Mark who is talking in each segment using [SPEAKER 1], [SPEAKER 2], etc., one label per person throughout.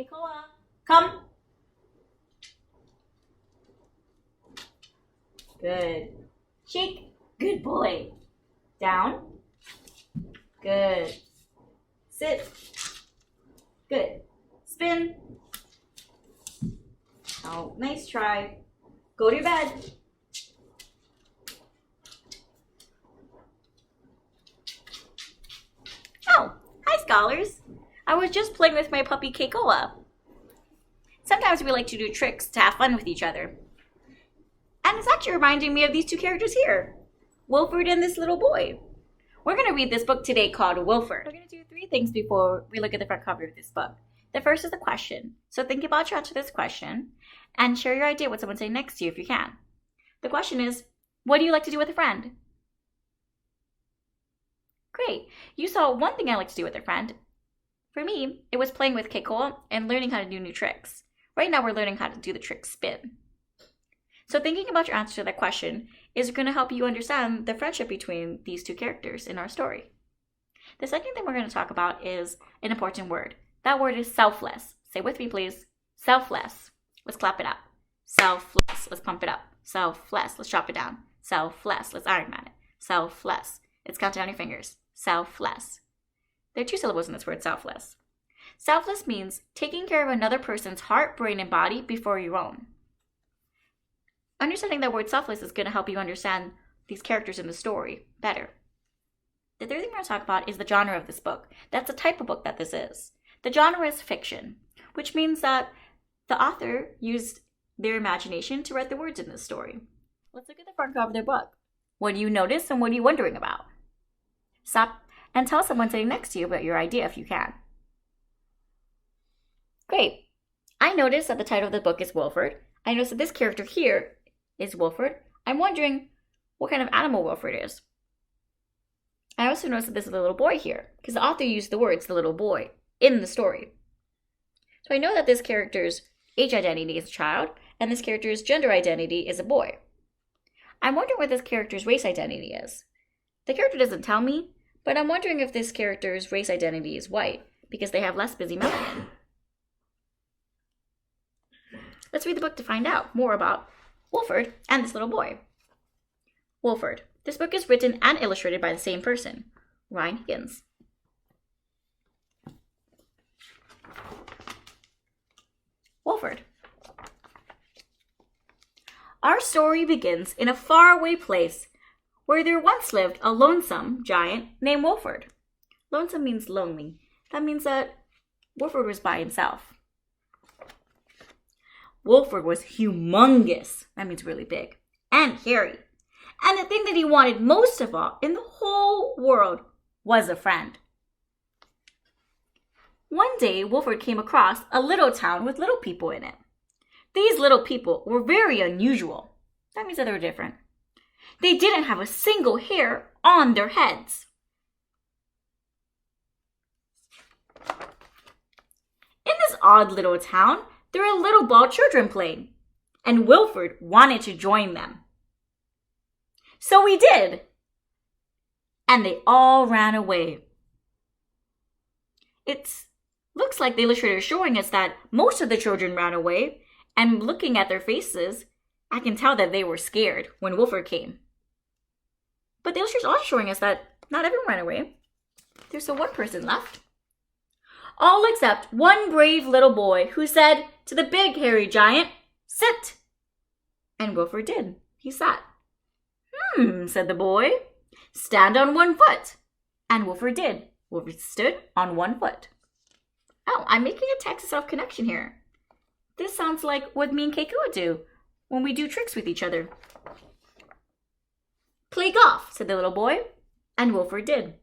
[SPEAKER 1] Keikoa, come. Good. Shake. Good boy. Down. Good. Sit. Good. Spin. Oh, nice try. Go to your bed. Oh, hi scholars. I was just playing with my puppy Keikoa. Sometimes we like to do tricks to have fun with each other. And it's actually reminding me of these two characters here, Wilfred and this little boy. We're going to read this book today called Wilfred. We're going to do 3 things before we look at the front cover of this book. The first is the question. So think about your answer to this question and share your idea with someone sitting next to you if you can. The question is, what do you like to do with a friend? Great. You saw one thing I like to do with a friend. For me, it was playing with Keikoa and learning how to do new tricks. Right now we're learning how to do the trick spin. So thinking about your answer to that question is going to help you understand the friendship between these two characters in our story. The second thing we're going to talk about is an important word. That word is selfless. Say with me, please. Selfless. Let's clap it up. Selfless. Let's pump it up. Selfless. Let's chop it down. Selfless. Let's Iron Man it. Selfless. Let's count down your fingers. Selfless. There are 2 syllables in this word, selfless. Selfless means taking care of another person's heart, brain, and body before your own. Understanding that word selfless is going to help you understand these characters in the story better. The third thing we're going to talk about is the genre of this book. That's the type of book that this is. The genre is fiction, which means that the author used their imagination to write the words in this story. Let's look at the front cover of their book. What do you notice and what are you wondering about? Stop and tell someone sitting next to you about your idea if you can. Great. I noticed that the title of the book is Wilfred. I noticed that this character here is Wilfred. I'm wondering what kind of animal Wilfred is. I also noticed that this is a little boy here, because the author used the words the little boy in the story. So I know that this character's age identity is a child, and this character's gender identity is a boy. I'm wondering what this character's race identity is. The character doesn't tell me, but I'm wondering if this character's race identity is white, because they have less busy melanin. Let's read the book to find out more about Wilfred and this little boy. Wilfred. This book is written and illustrated by the same person, Ryan Higgins. Wilfred. Our story begins in a faraway place where there once lived a lonesome giant named Wilfred. Lonesome means lonely. That means that Wilfred was by himself. Wilfred was humongous, that means really big, and hairy. And the thing that he wanted most of all in the whole world was a friend. One day, Wilfred came across a little town with little people in it. These little people were very unusual. That means that they were different. They didn't have a single hair on their heads. In this odd little town, there were little bald children playing, and Wilfred wanted to join them. So he did, and they all ran away. It looks like the illustrator is showing us that most of the children ran away, and looking at their faces, I can tell that they were scared when Wilfred came. But the illustrator is also showing us that not everyone ran away. There's still one person left. All except one brave little boy who said to the big hairy giant, "Sit!" And Wilfred did. He sat. Said the boy. "Stand on one foot." And Wilfred did. Wilfred stood on one foot. Oh, I'm making a text-to-self connection here. This sounds like what me and Keikoa do when we do tricks with each other. "Play golf," said the little boy. And Wilfred did.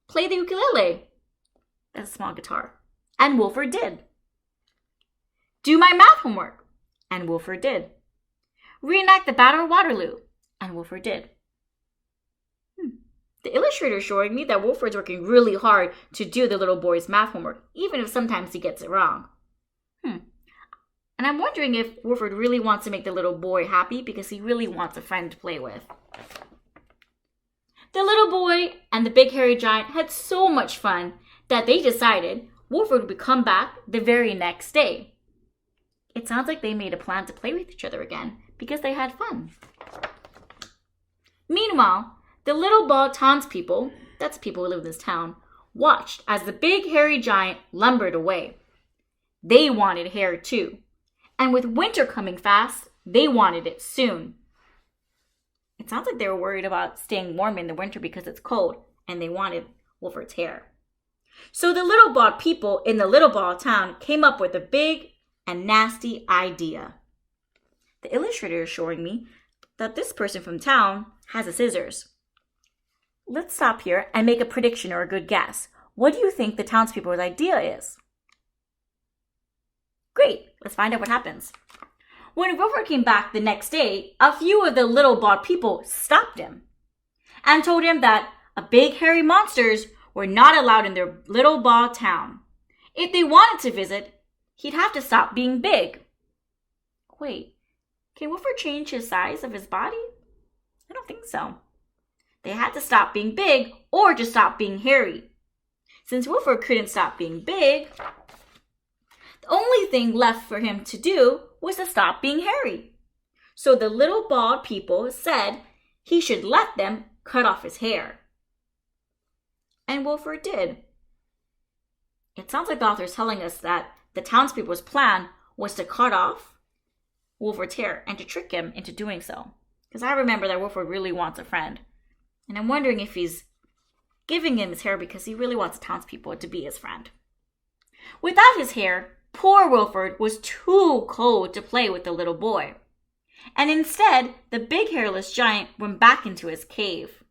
[SPEAKER 1] "Play the ukulele." That's a small guitar. And Wilfred did. "Do my math homework." And Wilfred did. "Reenact the Battle of Waterloo." And Wilfred did. The illustrator is showing me that Wilfred's working really hard to do the little boy's math homework, even if sometimes he gets it wrong. And I'm wondering if Wilfred really wants to make the little boy happy because he really wants a friend to play with. The little boy and the big hairy giant had so much fun that they decided, Wilfred would come back the very next day. It sounds like they made a plan to play with each other again because they had fun. Meanwhile, the little bald townspeople, that's people who live in this town, watched as the big hairy giant lumbered away. They wanted hair too. And with winter coming fast, they wanted it soon. It sounds like they were worried about staying warm in the winter because it's cold, and they wanted Wilfred's hair. So the little bald people in the little bald town came up with a big and nasty idea. The illustrator is showing me that this person from town has a scissors. Let's stop here and make a prediction or a good guess. What do you think the townspeople's idea is? Great, let's find out what happens. When Wilfred came back the next day, a few of the little bald people stopped him and told him that big hairy monsters were not allowed in their little bald town. If they wanted to visit, he'd have to stop being big. Wait, can Wilfred change his size of his body? I don't think so. They had to stop being big or just stop being hairy. Since Wilfred couldn't stop being big, the only thing left for him to do was to stop being hairy. So the little bald people said he should let them cut off his hair. And Wilfred did. It sounds like the author is telling us that the townspeople's plan was to cut off Wilfred's hair and to trick him into doing so. Because I remember that Wilfred really wants a friend. And I'm wondering if he's giving him his hair because he really wants the townspeople to be his friend. Without his hair, poor Wilfred was too cold to play with the little boy. And instead, the big hairless giant went back into his cave.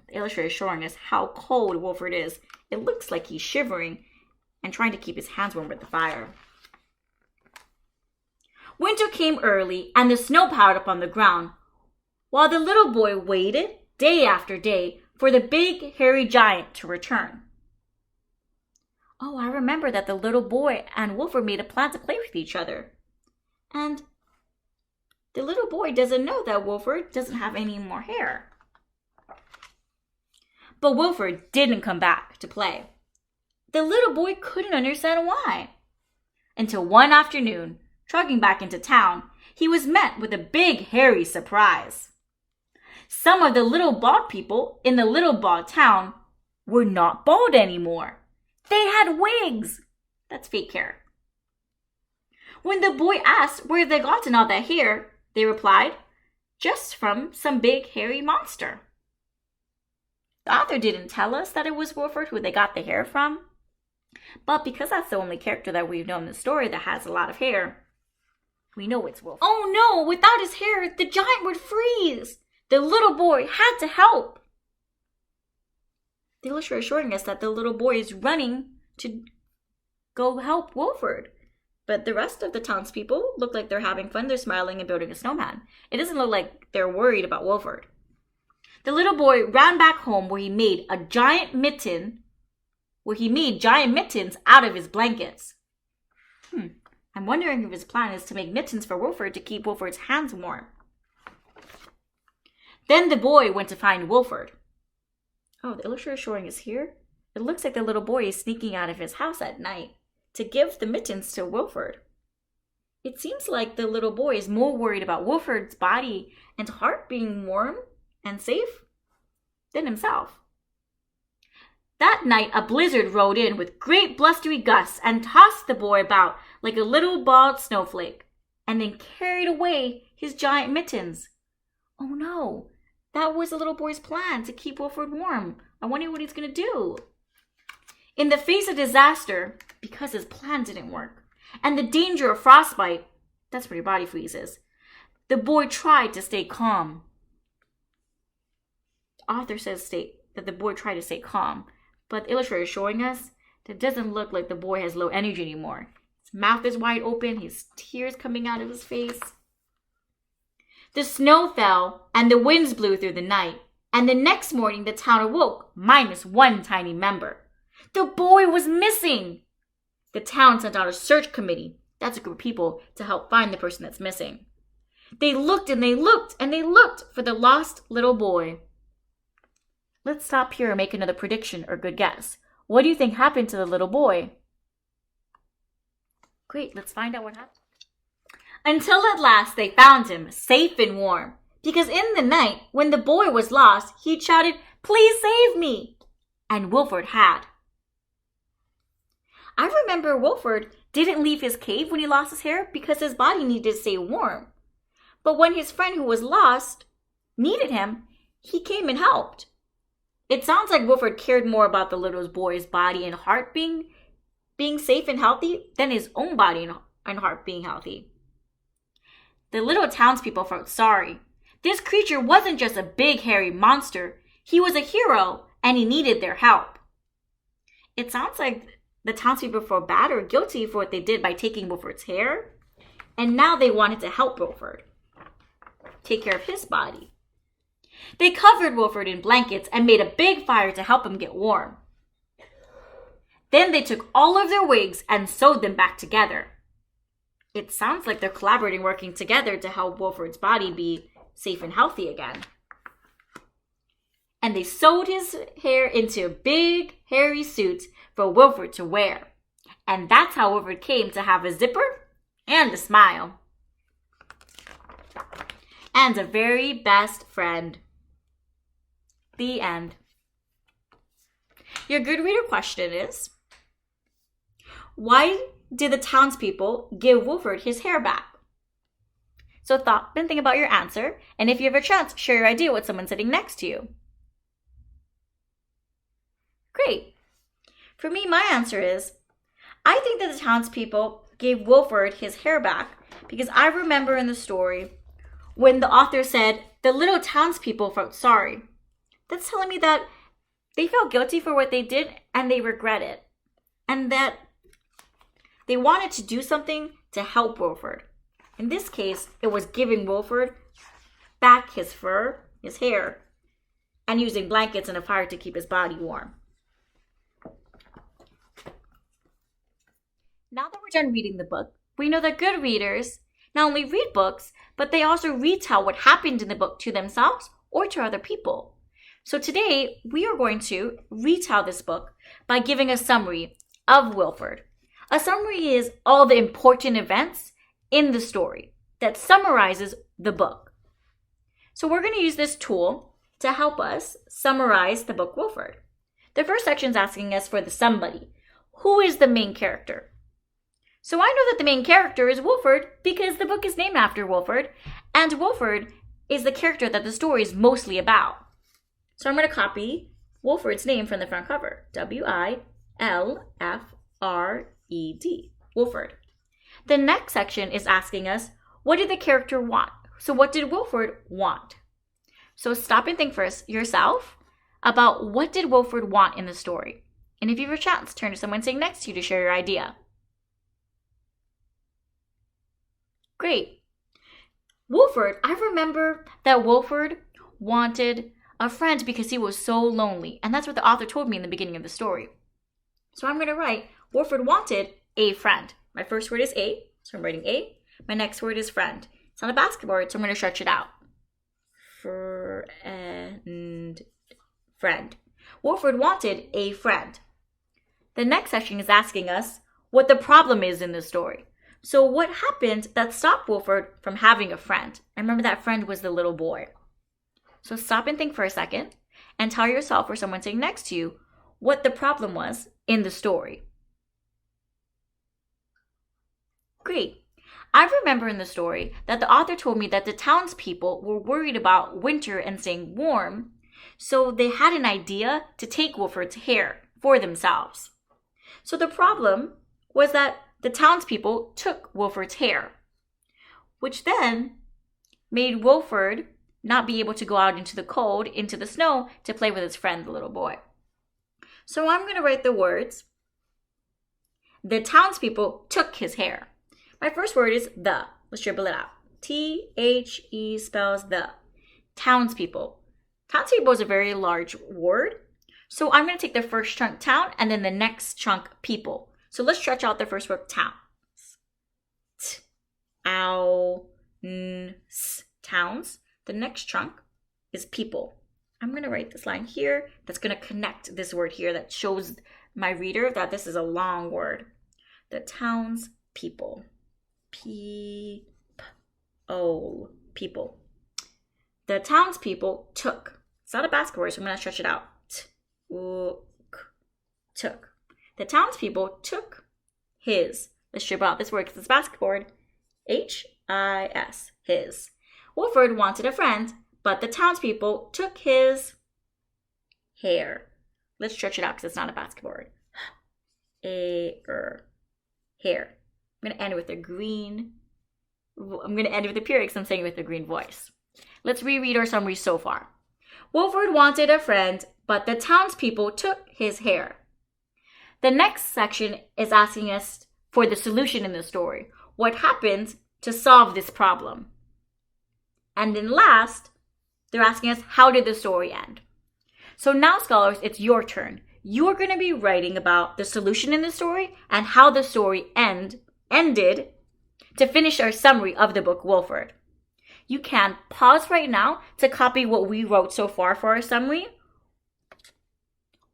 [SPEAKER 1] The illustrator is showing us how cold Wilfred is. It looks like he's shivering and trying to keep his hands warm with the fire. Winter came early and the snow piled up on the ground, while the little boy waited day after day for the big hairy giant to return. Oh, I remember that the little boy and Wilfred made a plan to play with each other. And the little boy doesn't know that Wilfred doesn't have any more hair. But Wilfred didn't come back to play. The little boy couldn't understand why. Until one afternoon, trucking back into town, he was met with a big hairy surprise. Some of the little bald people in the little bald town were not bald anymore. They had wigs. That's fake hair. When the boy asked where they gotten all that hair, they replied, just from some big hairy monster. The author didn't tell us that it was Wilfred who they got the hair from, but because that's the only character that we've known in the story that has a lot of hair, we know it's Wilfred. Oh no, without his hair, the giant would freeze. The little boy had to help. The illustrator is showing us that the little boy is running to go help Wilfred. But the rest of the townspeople look like they're having fun. They're smiling and building a snowman. It doesn't look like they're worried about Wilfred. The little boy ran back home where he made giant mittens out of his blankets. I'm wondering if his plan is to make mittens for Wilfred to keep Wilfred's hands warm. Then the boy went to find Wilfred. Oh, the illustrator is showing us here. It looks like the little boy is sneaking out of his house at night to give the mittens to Wilfred. It seems like the little boy is more worried about Wilfred's body and heart being warm and safe than himself. That night, a blizzard rode in with great blustery gusts and tossed the boy about like a little bald snowflake, and then carried away his giant mittens. Oh no, that was the little boy's plan to keep Wilfred warm. I wonder what he's going to do. In the face of disaster, because his plan didn't work, and the danger of frostbite, that's where your body freezes, the boy tried to stay calm. The author says that the boy tried to stay calm, but the illustrator is showing us that it doesn't look like the boy has low energy anymore. His mouth is wide open, his tears coming out of his face. The snow fell and the winds blew through the night, and the next morning the town awoke, minus one tiny member. The boy was missing. The town sent out a search committee, that's a group of people, to help find the person that's missing. They looked and they looked and they looked for the lost little boy. Let's stop here and make another prediction or good guess. What do you think happened to the little boy? Great, let's find out what happened. Until at last they found him, safe and warm. Because in the night, when the boy was lost, he'd shouted, "Please save me!" And Wilfred had. I remember Wilfred didn't leave his cave when he lost his hair because his body needed to stay warm. But when his friend who was lost needed him, he came and helped. It sounds like Wilfred cared more about the little boy's body and heart being safe and healthy than his own body and heart being healthy. The little townspeople felt sorry. This creature wasn't just a big hairy monster. He was a hero and he needed their help. It sounds like the townspeople felt bad or guilty for what they did by taking Wilfred's hair. And now they wanted to help Wilfred take care of his body. They covered Wilfred in blankets and made a big fire to help him get warm. Then they took all of their wigs and sewed them back together. It sounds like they're collaborating, working together to help Wilfred's body be safe and healthy again. And they sewed his hair into a big, hairy suit for Wilfred to wear. And that's how Wilfred came to have a zipper and a smile. And a very best friend. The end. Your good reader question is, why did the townspeople give Wilfred his hair back? So stop and think about your answer, and if you have a chance, share your idea with someone sitting next to you. Great. For me, my answer is, I think that the townspeople gave Wilfred his hair back because I remember in the story when the author said the little townspeople felt sorry. That's telling me that they felt guilty for what they did and they regret it. And that they wanted to do something to help Wilfred. In this case, it was giving Wilfred back his fur, his hair, and using blankets and a fire to keep his body warm. Now that we're done reading the book, we know that good readers not only read books, but they also retell what happened in the book to themselves or to other people. So today, we are going to retell this book by giving a summary of Wilfred. A summary is all the important events in the story that summarizes the book. So we're going to use this tool to help us summarize the book Wilfred. The first section is asking us for the somebody. Who is the main character? So I know that the main character is Wilfred because the book is named after Wilfred, and Wilfred is the character that the story is mostly about. So I'm going to copy Wilfred's name from the front cover. W-I-L-F-R-E-D. Wilfred. The next section is asking us, what did the character want? So what did Wilfred want? So stop and think for yourself about what did Wilfred want in the story. And if you have a chance, turn to someone sitting next to you to share your idea. Great. Wilfred, I remember that Wilfred wanted a friend because he was so lonely. And that's what the author told me in the beginning of the story. So I'm going to write, Wilfred wanted a friend. My first word is a, so I'm writing a. My next word is friend. It's not a basketball word, so I'm going to stretch it out. Friend. Wilfred wanted a friend. The next section is asking us what the problem is in the story. So what happened that stopped Wilfred from having a friend? I remember that friend was the little boy. So stop and think for a second and tell yourself or someone sitting next to you what the problem was in the story. Great. I remember in the story that the author told me that the townspeople were worried about winter and staying warm, so they had an idea to take Wilfred's hair for themselves. So the problem was that the townspeople took Wilfred's hair, which then made Wilfred not be able to go out into the cold, into the snow, to play with his friend, the little boy. So I'm going to write the words, the townspeople took his hair. My first word is the. Let's dribble it out. T-H-E spells the. Townspeople. Townspeople is a very large word. So I'm going to take the first chunk, town, and then the next chunk, people. So let's stretch out the first word, town. Towns. The next chunk is people. I'm going to write this line here that's going to connect this word here that shows my reader that this is a long word. The townspeople. People. People. The townspeople took. It's not a basketball word, so I'm going to stretch it out. Took. The townspeople took his. Let's strip out this word because it's basketball word. H-I-S. His. Wilfred wanted a friend, but the townspeople took his hair. Let's stretch it out because it's not a basketball word. Hair. I'm going to end it with a green. I'm going to end it with a period because I'm saying it with a green voice. Let's reread our summary so far. Wilfred wanted a friend, but the townspeople took his hair. The next section is asking us for the solution in the story. What happened to solve this problem? And then last, they're asking us, how did the story end? So now, scholars, it's your turn. You are going to be writing about the solution in the story and how the story ended to finish our summary of the book Wilfred. You can pause right now to copy what we wrote so far for our summary,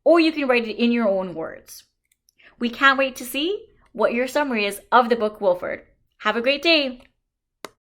[SPEAKER 1] or you can write it in your own words. We can't wait to see what your summary is of the book Wilfred. Have a great day.